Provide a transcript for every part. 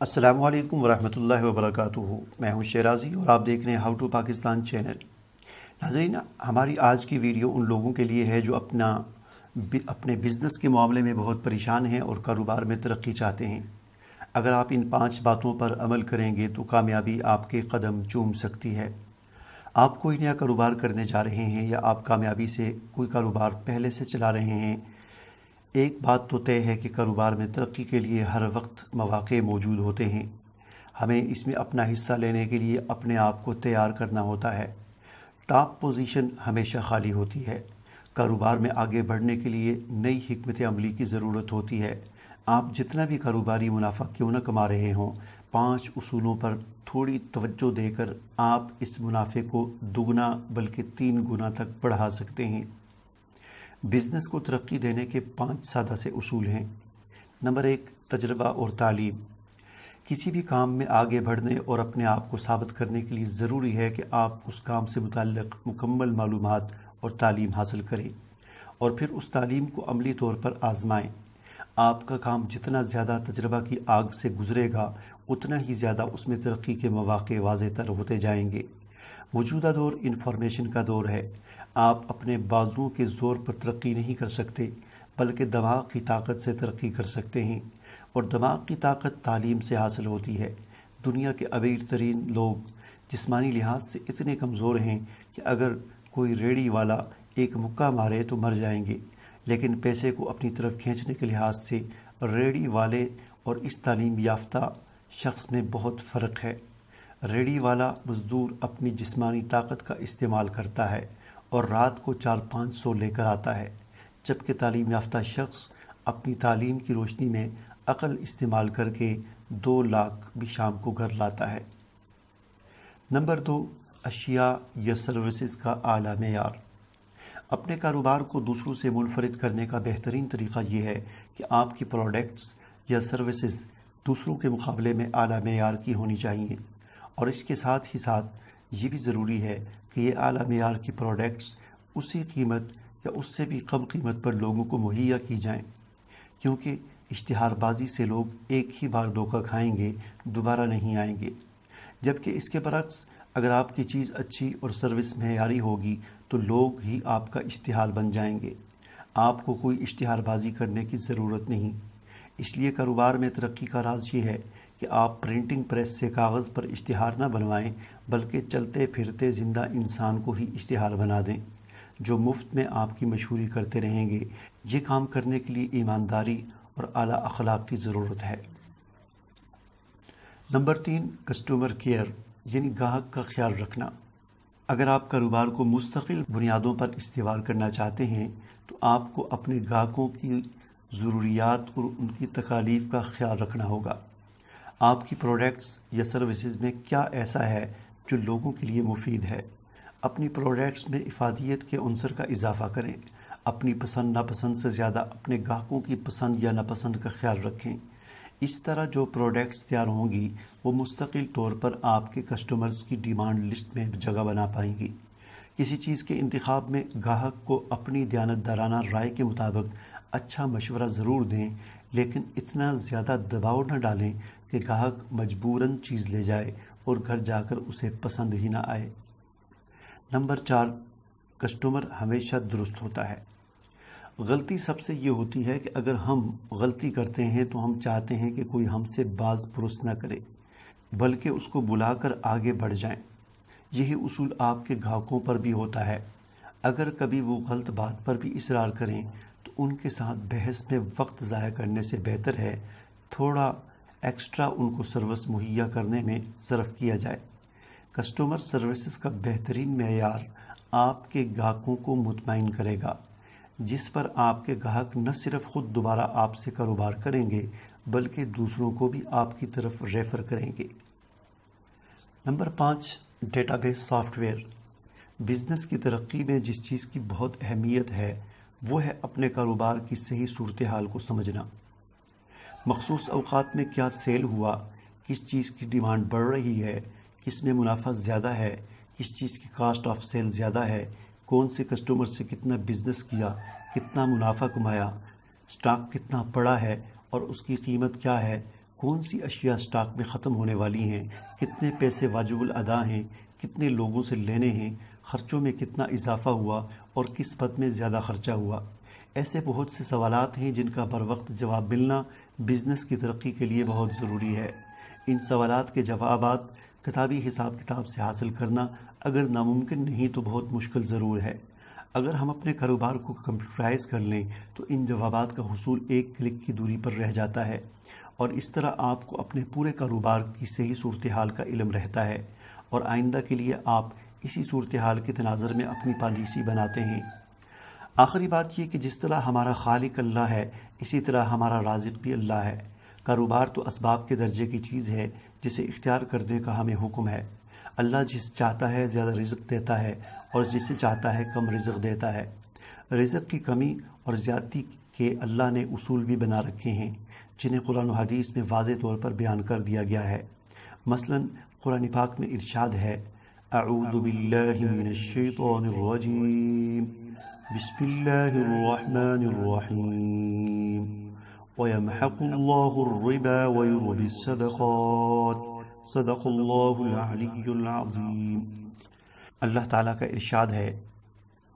अस्सलामु अलैकुम वरहमतुल्लाहि वबरकातुहू। मैं हूं शेराज़ी और आप देख रहे हैं हाउ टू पाकिस्तान चैनल। नाज़रीन, हमारी आज की वीडियो उन लोगों के लिए है जो अपने बिज़नेस के मामले में बहुत परेशान हैं और कारोबार में तरक्की चाहते हैं। अगर आप इन 5 बातों पर अमल करेंगे तो कामयाबी आपके कदम चूम सकती है। आप कोई नया कारोबार करने जा रहे हैं या आप कामयाबी से कोई कारोबार पहले से चला रहे हैं, एक बात तो तय है कि कारोबार में तरक्की के लिए हर वक्त मौक़े मौजूद होते हैं। हमें इसमें अपना हिस्सा लेने के लिए अपने आप को तैयार करना होता है। टॉप पोजीशन हमेशा खाली होती है। कारोबार में आगे बढ़ने के लिए नई हिकमत अमली की ज़रूरत होती है। आप जितना भी कारोबारी मुनाफा क्यों न कमा रहे हों, 5 उसूलों पर थोड़ी तवज्जो देकर आप इस मुनाफे को दुगना बल्कि 3 गुना तक बढ़ा सकते हैं। बिज़नेस को तरक्की देने के 5 सादा से उसूल हैं। नंबर 1, तजर्बा और तालीम। किसी भी काम में आगे बढ़ने और अपने आप को साबित करने के लिए ज़रूरी है कि आप उस काम से मुताल्लिक़ मुकम्मल मालूमात और तालीम हासिल करें और फिर उस तालीम को अमली तौर पर आज़माएं। आपका काम जितना ज़्यादा तजर्बा की आग से गुज़रेगा, उतना ही ज़्यादा उसमें तरक्की के मौक़े वाज़ेह तर होते जाएंगे। मौजूदा दौर इंफॉर्मेशन का दौर है। आप अपने बाजुओं के ज़ोर पर तरक्की नहीं कर सकते, बल्कि दिमाग की ताकत से तरक्की कर सकते हैं, और दिमाग की ताकत तालीम से हासिल होती है। दुनिया के अमीर तरीन लोग जिस्मानी लिहाज से इतने कमज़ोर हैं कि अगर कोई रेडी वाला एक मुक्का मारे तो मर जाएंगे, लेकिन पैसे को अपनी तरफ खींचने के लिहाज से रेडी वाले और इस तालीम याफ्ता शख्स में बहुत फ़र्क है। रेडी वाला मज़दूर अपनी जिस्मानी ताकत का इस्तेमाल करता है और रात को 4-500 लेकर आता है, जबकि तालीम याफ्ता शख्स अपनी तालीम की रोशनी में अक़ल इस्तेमाल करके 2 लाख भी शाम को घर लाता है। नंबर 2, अशिया या सर्विसेज का आला मेयार। अपने कारोबार को दूसरों से मुनफरिद करने का बेहतरीन तरीक़ा ये है कि आपकी प्रोडक्ट्स या सर्विसेज दूसरों के मुकाबले में आला मेयार की होनी चाहिए, और इसके साथ ही साथ ये भी ज़रूरी है कि ये आला मेयार की प्रोडक्ट्स उसी कीमत या उससे भी कम कीमत पर लोगों को मुहैया की जाएं, क्योंकि इश्तिहारबाजी से लोग एक ही बार धोखा खाएंगे, दोबारा नहीं आएंगे। जबकि इसके बरक्स अगर आपकी चीज़ अच्छी और सर्विस मेयारी होगी तो लोग ही आपका इश्तिहार बन जाएंगे। आपको कोई इश्तिहारबाजी करने की ज़रूरत नहीं। इसलिए कारोबार में तरक्की का राज ये है कि आप प्रिंटिंग प्रेस से कागज़ पर इश्तिहार न बनवाएं, बल्कि चलते फिरते ज़िंदा इंसान को ही इश्तिहार बना दें, जो मुफ्त में आपकी मशहूरी करते रहेंगे। ये काम करने के लिए ईमानदारी और आला अखलाक की ज़रूरत है। नंबर 3, कस्टमर केयर यानी ग्राहक का ख्याल रखना। अगर आप कारोबार को मुस्तकिल बुनियादों पर इस्तेमाल करना चाहते हैं तो आपको अपने ग्राहकों की ज़रूरियात और उनकी तकालीफ का ख्याल रखना होगा। आपकी प्रोडक्ट्स या सर्विसेज में क्या ऐसा है जो लोगों के लिए मुफीद है। अपनी प्रोडक्ट्स में इफ़ादियत के अंसर का इजाफ़ा करें। अपनी पसंद नापसंद से ज़्यादा अपने ग्राहकों की पसंद या नापसंद का ख्याल रखें। इस तरह जो प्रोडक्ट्स तैयार होंगी वो मुस्तकिल तौर पर आपके कस्टमर्स की डिमांड लिस्ट में जगह बना पाएंगी। किसी चीज़ के इंतखाब में ग्राहक को अपनी दयानतदाराना राय के मुताबिक अच्छा मशवरा ज़रूर दें, लेकिन इतना ज़्यादा दबाव न डालें कि ग्राहक मजबूरन चीज़ ले जाए और घर जाकर उसे पसंद ही ना आए। नंबर 4, कस्टमर हमेशा दुरुस्त होता है। गलती सबसे ये होती है कि अगर हम गलती करते हैं तो हम चाहते हैं कि कोई हमसे बाज पुरुष न करे, बल्कि उसको बुलाकर आगे बढ़ जाएं। यही उसूल आपके ग्राहकों पर भी होता है। अगर कभी वो गलत बात पर भी इसरार करें तो उनके साथ बहस में वक्त ज़ाया करने से बेहतर है थोड़ा एक्स्ट्रा उनको सर्विस मुहैया करने में सर्फ किया जाए। कस्टमर सर्विसेज का बेहतरीन मेयार आपके ग्राहकों को मुतमईन करेगा, जिस पर आपके ग्राहक न सिर्फ ख़ुद दोबारा आपसे कारोबार करेंगे बल्कि दूसरों को भी आपकी तरफ रेफ़र करेंगे। Number 5, database software. बिज़नेस की तरक्की में जिस चीज़ की बहुत अहमियत है वो है अपने कारोबार की सही सूरत हाल को समझना। मखसूस अवकात में क्या सेल हुआ, किस चीज़ की डिमांड बढ़ रही है, किस में मुनाफा ज़्यादा है, किस चीज़ की कास्ट ऑफ सेल ज़्यादा है, कौन से कस्टमर से कितना बिज़नेस किया, कितना मुनाफा कमाया, स्टॉक कितना पड़ा है और उसकी कीमत क्या है, کون سی اشیاء سٹاک میں ختم ہونے والی ہیں، کتنے پیسے واجب الادا ہیں، کتنے لوگوں سے لینے ہیں، خرچوں میں کتنا اضافہ ہوا اور کس پد میں زیادہ خرچہ ہوا۔ ایسے بہت سے سوالات ہیں جن کا بر وقت جواب ملنا بزنس کی ترقی کے لیے بہت ضروری ہے۔ ان سوالات کے جوابات کتابی حساب کتاب سے حاصل کرنا اگر ناممکن نہیں تو بہت مشکل ضرور ہے۔ اگر ہم اپنے کاروبار کو کمپیوٹرائز کر لیں تو ان جوابات کا حصول ایک کلک کی دوری پر رہ جاتا ہے، اور اس طرح آپ کو اپنے پورے کاروبار کی صحیح صورتحال کا علم رہتا ہے، اور آئندہ کے لیے آپ اسی صورتحال کے تناظر میں اپنی پالیسی بناتے ہیں۔ آخری بات یہ کہ جس طرح ہمارا خالق اللہ ہے، اسی طرح ہمارا رازق بھی اللہ ہے۔ کاروبار تو اسباب کے درجے کی چیز ہے جسے اختیار کرنے کا ہمیں حکم ہے۔ اللہ جس چاہتا ہے زیادہ رزق دیتا ہے اور جسے چاہتا ہے کم رزق دیتا ہے۔ رزق کی کمی اور زیادتی کے اللہ نے اصول بھی بنا رکھے ہیں جنہیں قرآن و حدیث میں واضح طور پر بیان کر دیا گیا ہے۔ مثلا قرآن پاک میں ارشاد ہے، اعوذ باللہ من الشیطان الرجیم، بسم اللہ الرحمن الرحیم، وَيَمْحَقُ اللَّهُ الرِّبَا وَيُرْبِي الصَّدَقَاتِ صدق اللہ العلی العظیم۔ اللہ تعالیٰ کا ارشاد ہے،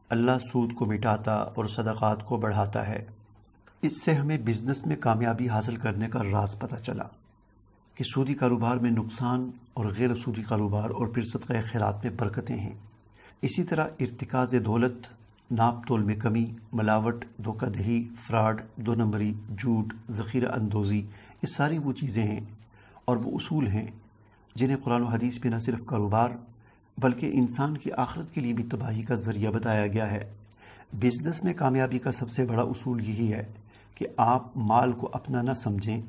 اللہ سود کو مٹاتا اور صدقات کو بڑھاتا ہے۔ اس سے ہمیں بزنس میں کامیابی حاصل کرنے کا راز پتہ چلا کہ سودی کاروبار میں نقصان اور غیر سودی کاروبار اور پھر صدقہ خیرات میں برکتیں ہیں۔ اسی طرح ارتکاز دولت، ناپ تول میں کمی، ملاوٹ، دھوکہ دہی، فراڈ، دو نمبری، جھوٹ، ذخیرہ اندوزی، یہ ساری وہ چیزیں ہیں اور وہ اصول ہیں جنہیں قرآن و حدیث میں نہ صرف کاروبار بلکہ انسان کی آخرت کے لیے بھی تباہی کا ذریعہ بتایا گیا ہے۔ بزنس میں کامیابی کا سب سے بڑا اصول یہی ہے کہ آپ مال کو اپنا نہ سمجھیں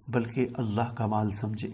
بلکہ اللہ کا مال سمجھیں۔